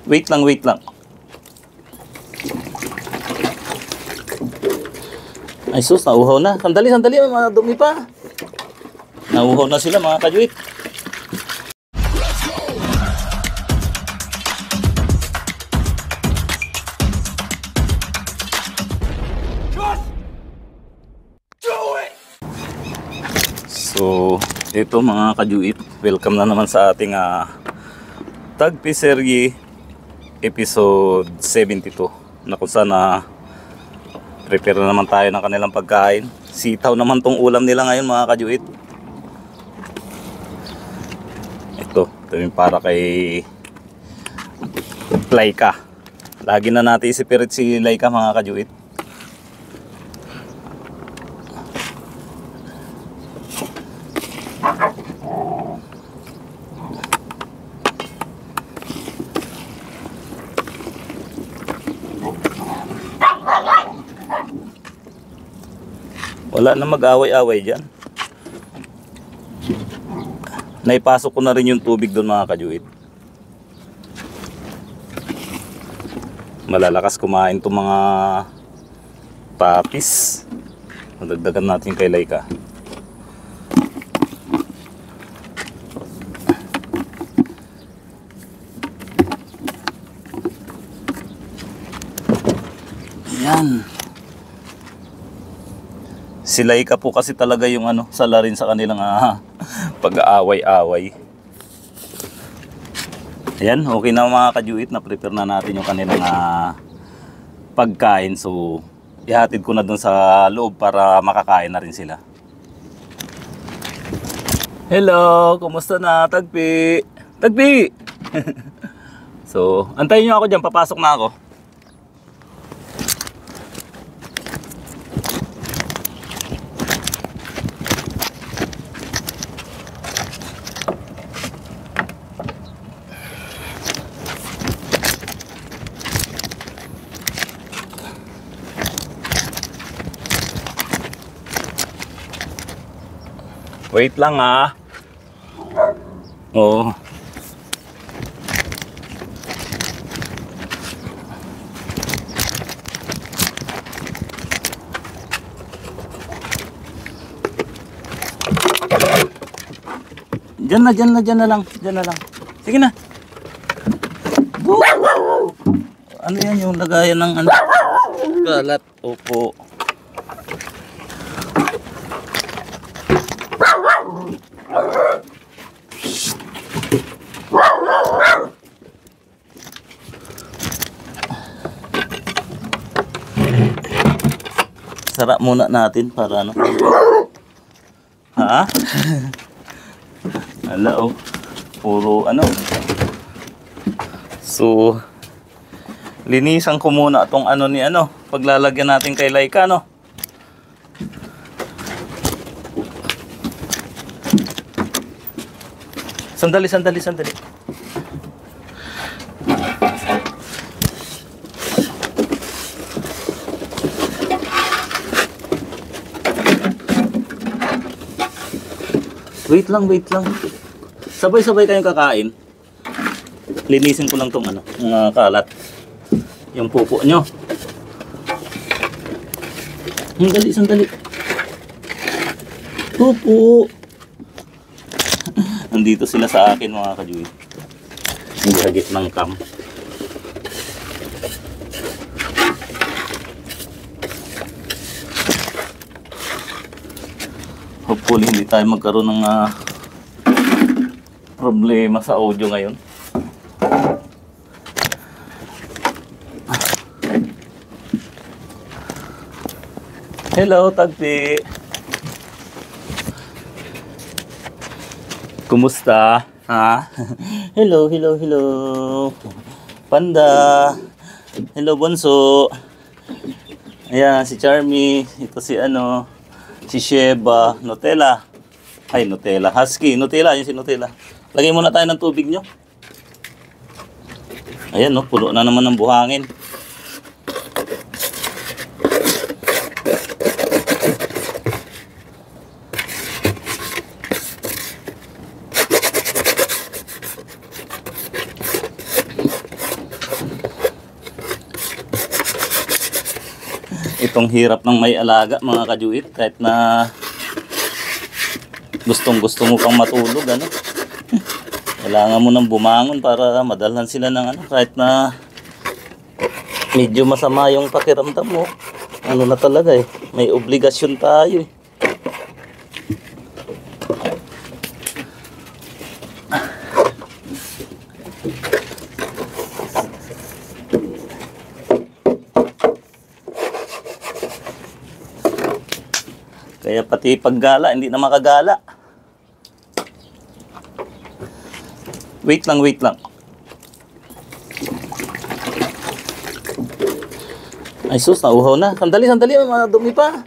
Wait lang, wait lang. Ay sus, nauhaw na. Sandali, sandali, madumi pa. Nauhaw na sila mga kajuit. So, ito mga kajuit, welcome na naman sa ating Tagpiserye episode 72 na kung saan prepare na naman tayo ng kanilang pagkain. Sitaw naman tong ulam nila ngayon mga kajuit. Ito yung para kay Laika. Lagi na natin isipirit si Laika mga kajuit. Wala na mag-away-away dyan. Naipasok ko na rin yung tubig doon mga kajuit. Malalakas kumain itong mga papis. Madagdagan natin kay Laika. Ayan. Si Laika po kasi talaga yung sala rin sa kanilang pag-aaway-away. Ayan, okay na mga kajuit, na prepare na natin yung kanilang pagkain. So, ihatid ko na dun sa loob para makakain na rin sila. Hello, kumusta na Tagpi? Tagpi! So, antayin nyo ako dyan, papasok na ako. Wait lang Oh. Diyan na lang. Sige na. Ano yan yung lagayan ng kalat? Opo. Sarap muna natin para Ha? Ala puro So, linisan ko muna itong paglalagyan natin kay Laika Sandali. Wait lang. Sabay-sabay kayong kakain. Linisin ko lang tong mga kalat. Yung pupo nyo. Sandali. Pupo. Nandito sila sa akin mga kajuit. Hindi hagit ng cam. Hopefully hindi tayo magkaroon ng problema sa audio ngayon. Hello Tagpi. Kumusta? Hello. Panda. Hello Bonso. Ayan si Charmy. Ito si si Sheba, Nutella. Ay, Nutella. Husky, Nutella. Yun si Nutella. Lagay muna tayo ng tubig nyo. Ayan, puno na naman ng buhangin. Itong hirap ng may alaga mga kajuit, kahit na gustong gusto mo pang matulog, ano. Kailangan mo nang bumangon para madalhan sila ng ano, kahit na medyo masama yung pakiramdam mo. Ano na talaga eh, may obligasyon tayo eh. Kaya pati paggala, hindi na makagala. Wait lang, wait lang. Ay sus, nauhaw na. Sandali, sandali, mga dumi pa.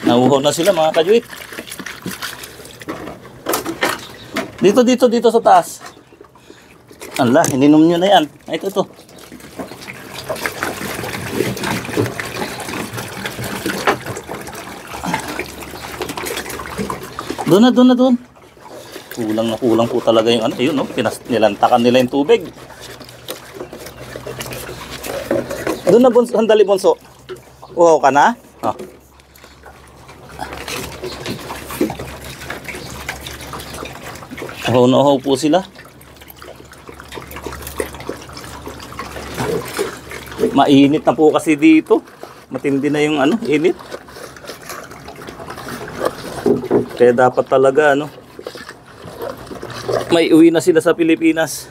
Nauhaw na sila mga kajuit. Dito, dito, dito sa taas. Ala, ininom nyo na yan. Ay, ito. Doon na, doon na, doon. Kulang na kulang po talaga yung ano. Ayun, no? Nilantakan nila yung tubig. Doon na, bunso. Sandali, bunso. Uhaw ka na? Oh. Uhaw na uhaw po sila. Mainit na po kasi dito. Matindi na yung ano, init. Kaya dapat talaga ano, may uwi na sila sa Pilipinas.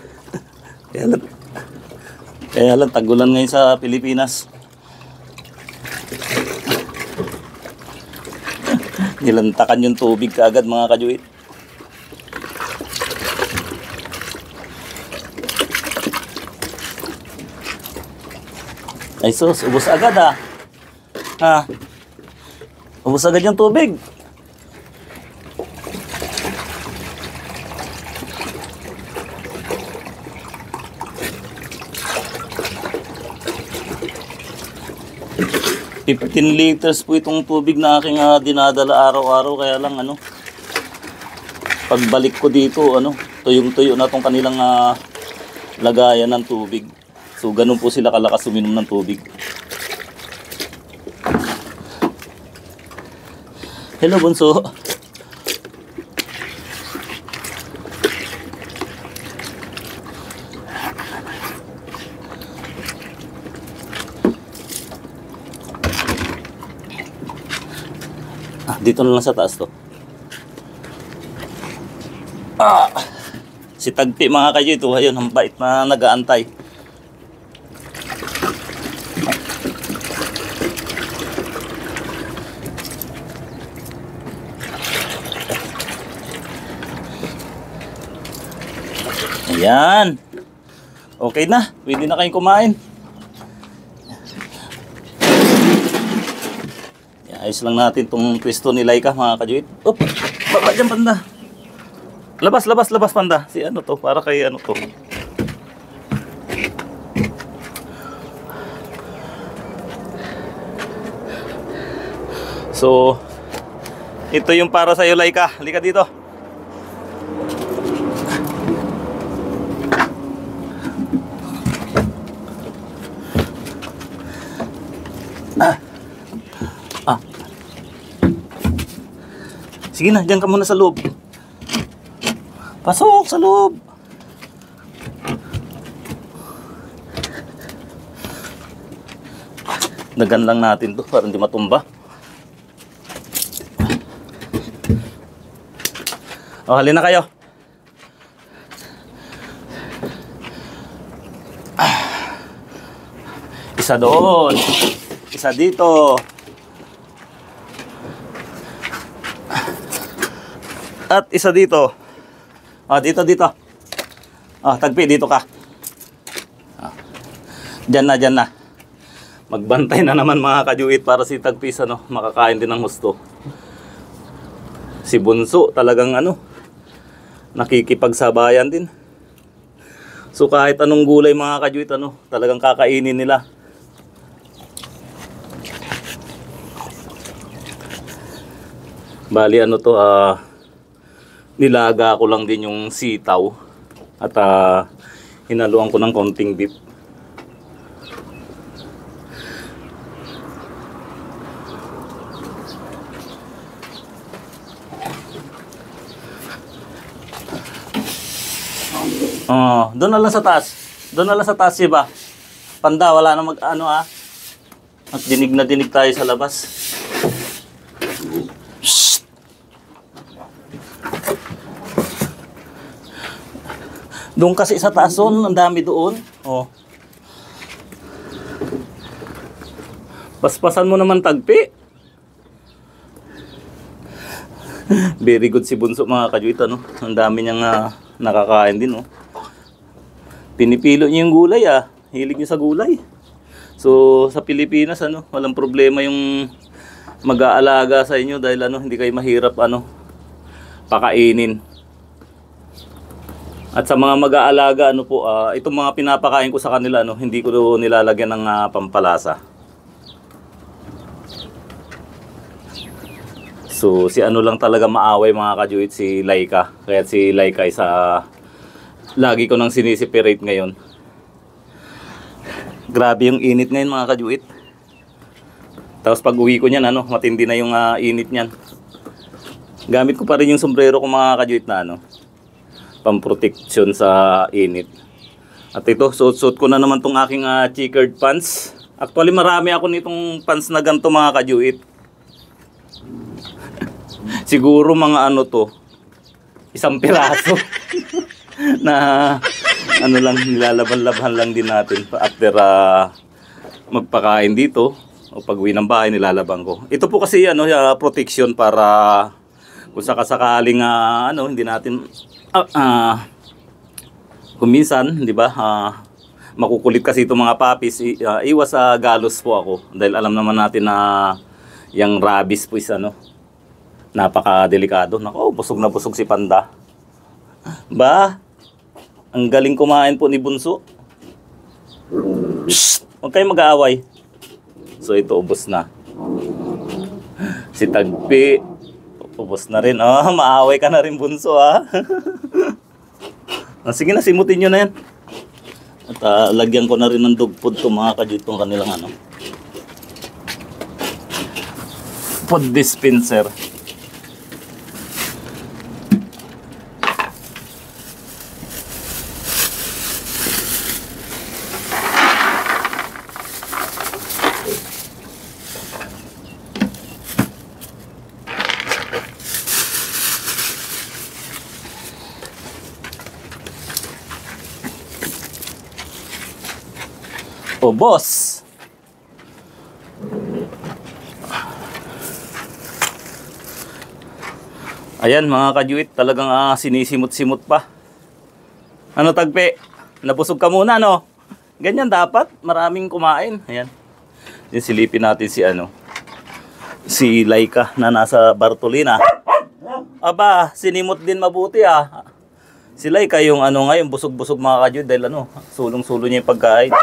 Kaya lang tagulan ngayon sa Pilipinas. Nilantakan yung tubig kaagad mga kajuit. Ay sus, ubos agad ah. Ha? Ubos agad yung tubig. $15 po itong tubig na aking dinadala araw-araw, kaya lang ano, pagbalik ko dito ano, tuyong-tuyo na tong kanilang lagayan ng tubig. So ganun po sila kalakas uminom ng tubig. Hello bunso. Dito na lang sa taas to. Si Tagpi mga kayo ito, ayun, ang bait na nag-aantay. Ayan. Okay na, pwede na kayong kumain. Ayos lang natin itong pwesto ni Laika mga kajuit. Op, baba dyan panda. Labas, labas, labas panda. Si ano to, para kay ano to. So, ito yung para sa'yo Laika. Halika dito. Sige na, dyan ka muna sa loob. Pasok sa loob. Dagan lang natin to para hindi matumba. O, halina kayo. Isa doon. Isa dito. At isa dito. Dito, dito. Tagpi, dito ka. Diyan na, diyan na. Magbantay na naman mga kajuit para si Tagpi ano, makakain din ng husto. Si Bunso talagang ano, nakikipagsabayan din. So kahit anong gulay mga kajuit ano, talagang kakainin nila. Bali ano to, nilaga ko lang din yung sitaw at hinaluan ko ng konting beef. Oh, doon na lang sa taas. Doon na lang sa taas, ba? Panda, wala na mag-ano ah. At dinig na dinig tayo sa labas. Shhh! Doon kasi sa taas doon, ang dami doon. Oh. Paspasan mo naman tagpi. Very good si Bunso mga kajuit, ano? Ang dami niyang nakakain din, oh. Pinipilo niya yung gulay, ah. Hilig niya sa gulay. So, sa Pilipinas, ano, walang problema yung mag-aalaga sa inyo dahil ano, hindi kayo mahirap ano, pakainin. At sa mga mag-aalaga, ano po, itong mga pinapakain ko sa kanila, ano, hindi ko nilalagyan ng pampalasa. So, si ano lang talaga maaway mga kajuit, si Laika. Kaya si Laika isa lagi ko nang sinisiperate ngayon. Grabe yung init ngayon mga kajuit. Tapos pag uwi ko niyan, ano, matindi na yung init niyan. Gamit ko pa rin yung sombrero ko mga kajuit na ano, pamproteksyon sa init. At ito, suot-suot ko na naman tong aking checkered pants. Actually, marami ako nitong pants na ganito mga kajuit. Siguro mga ano to, isang piraso na ano lang, nilalaban-laban lang din natin after magpakain dito o pag-uwi ng bahay nilalaban ko. Ito po kasi ano, protection para kung sakasakaling ano, hindi natin kung minsan, di ba, makukulit kasi itong mga puppies, iwas sa galos po ako dahil alam naman natin na yung rabies po is ano, napaka-delikado. Nako, busog na busog si Panda. Ba, ang galing kumain po ni Bunso. Shhh! Huwag kayong mag-aaway. So ito, ubos na. Si Tagpi, ubos na rin. Oh, maaway ka na rin Bunso, ha. Sige na, simutin nyo na yan. At lagyan ko na rin ng dog food to mga kajitong kanilang ano, food dispenser. O boss. Ayan mga kajuit, talagang sinisimot-simot pa. Ano Tagpe? Nabusog ka muna no? Ganyan dapat, maraming kumain. Ayan. Yung silipin natin si ano, si Laika na nasa Bartolina. Aba, sinimot din mabuti ah. Si Laika yung ano ngayon, busog-busog mga kajuit dahil ano, sulong-sulo niya yung pagkain.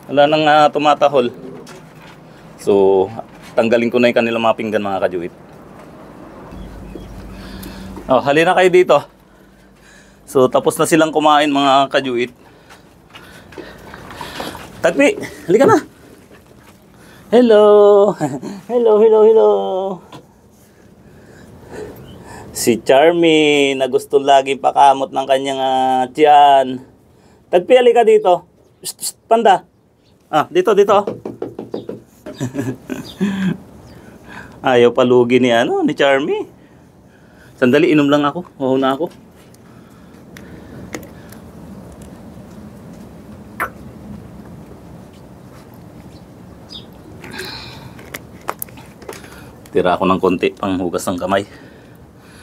Wala nang tumatahol. So, tanggalin ko na yung kanilang mga pinggan mga kajuit. Oh, halina kayo dito. So, tapos na silang kumain mga kajuit. Tagpi, halika na. Hello. Hello, hello, hello. Si Charmy na gusto laging pakamot ng kanyang tiyan. Tagpi, halika dito. Psst, psst, Panda. Dito, dito. Ayaw palugi ni ano, ni Charmy. Sandali, inom lang ako. Mahuna ako. Tira ako ng konti pang hugas ng kamay.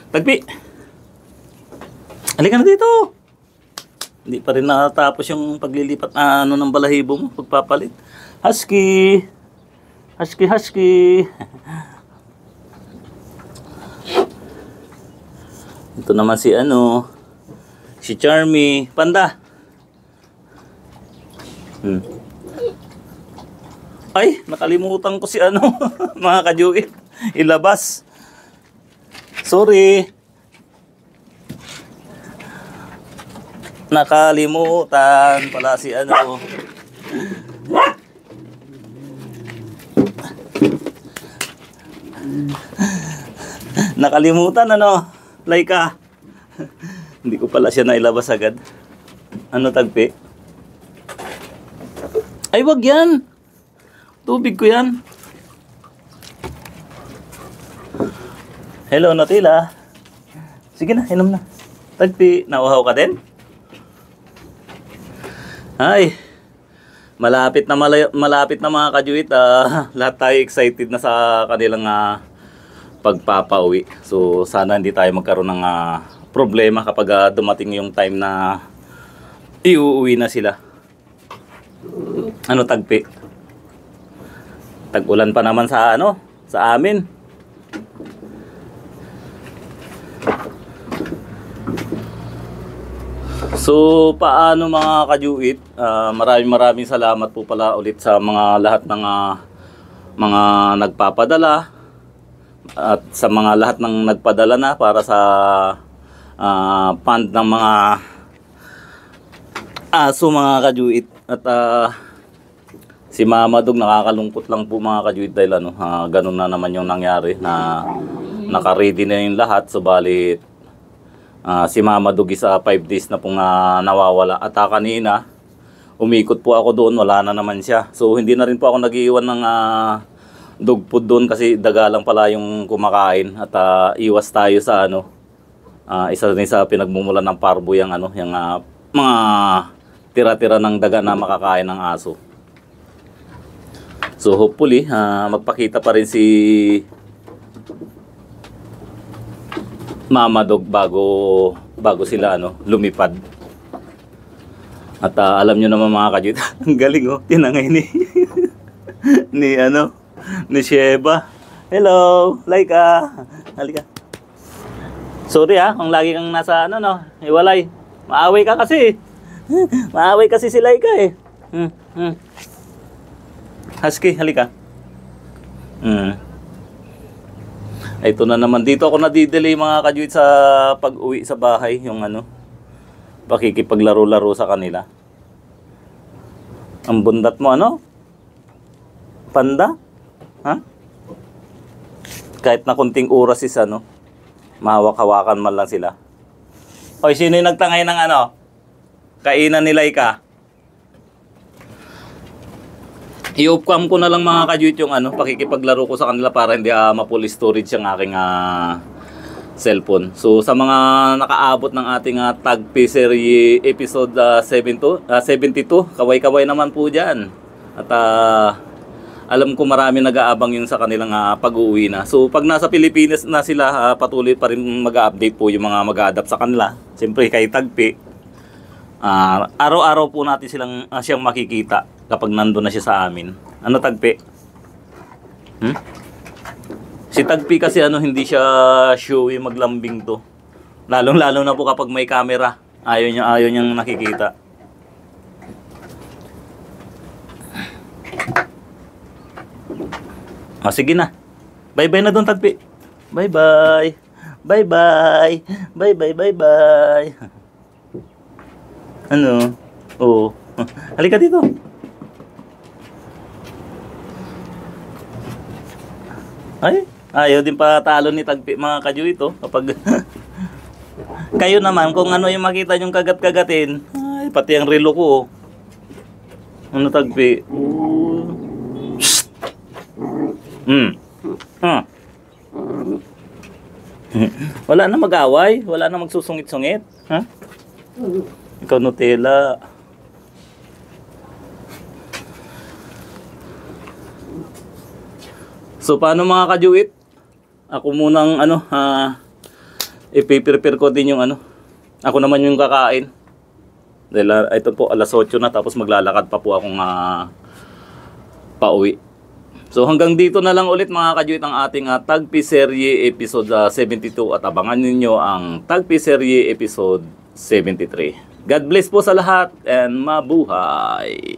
Tagpi! Halika na dito! Hindi pa rin natapos yung paglilipat ano ng balahibo mo, pagpapalit. Husky! Husky, husky! Ito naman si ano, si Charmy. Panda! Ay, nakalimutan ko si ano, mga kajuit. Ilabas. Sorry. Nakalimutan pala si ano. Nakalimutan ano, Laika. Hindi ko pala siya nailabas agad. Ano tagpi? Ay, wag yan. Tubig ko yan. Hello, Nutella. Sige na, inom na. Tagpi, nauhaw ka din? Ay, malapit na mga kajuit. Lahat tayo excited na sa kanilang pagpapauwi. So, sana hindi tayo magkaroon ng problema kapag dumating yung time na iuuwi na sila. Ano tagpi? Tag-ulan pa naman sa sa amin. So, paano mga kajuit? Maraming salamat po pala ulit sa mga lahat ng mga nagpapadala at sa mga lahat ng nagpadala na para sa fund ng mga aso mga kajuit. At si Mama Dog, nakakalungkot lang po mga kajuit dahil ganun na naman yung nangyari na naka-ready na yung lahat. Subalit si Mama Dog is 5 days na pong nawawala. At kanina umikot po ako doon, wala na naman siya. So hindi na rin po ako nag-iwan ng dog food doon kasi daga lang pala yung kumakain. At iwas tayo sa isa rin sa pinagmumulan ng parbo yung yung mga tira-tira ng daga na makakain ng aso. So hopefully magpakita pa rin si Mama Dog bago sila lumipad. At alam nyo naman mga kajuit, ang galing tinangay ni ni Sheba. Hello, Laika. Halika. Sorry kung lagi kang nasa hiwalay. Maaway ka kasi. Maaway kasi si Laika eh. Husky, halika. Ito na naman. Dito ako nadidelay mga kajuit sa pag-uwi sa bahay. Yung pakikipaglaro-laro sa kanila. Ang bundat mo Panda? Ha? Kahit na kunting oras is mahawak-hawakan man lang sila. Hoy, sino yung nagtangay ng kainan ni Laika? I-off-cam ko na lang mga kajuit yung pakikipaglaro ko sa kanila para hindi ma-full storage ang aking cellphone. So sa mga nakaabot ng ating Tagpi Serie episode 72, kaway-kaway naman po dyan. At alam ko marami nag-aabang yun sa kanilang pag-uwi na. So pag nasa Pilipinas na sila, patuloy pa rin mag-update po yung mga mag-adapt sa kanila. Siyempre kay Tagpi, araw-araw po natin siyang makikita kapag nandun na siya sa amin. Ano Tagpi? Si Tagpi kasi hindi siya showy maglambing to. Lalong-lalo na po kapag may camera. Ayaw niyang nakikita. Sige na. Bye-bye na doon Tagpi. Bye-bye. Bye-bye. Bye-bye, bye-bye. Oo. Halika dito. Ay, ayaw din pa talo ni Tagpi mga kajuit kapag kayo naman kung yung makita nyong kagat-kagatin, ay pati ang relo ko Tagpi. Wala na mag-away, wala na magsusungit-sungit, ha? Ikaw Nutella. So paano mga kajuit? Ako munang ipiprepare ko din yung ako naman yung kakain. Dahil ito po alas 8 na tapos maglalakad pa po akong pauwi. So hanggang dito na lang ulit mga kajuit ang ating Tagpi Serie episode 72 at abangan ninyo ang Tagpi Serie episode 73. God bless po sa lahat and mabuhay!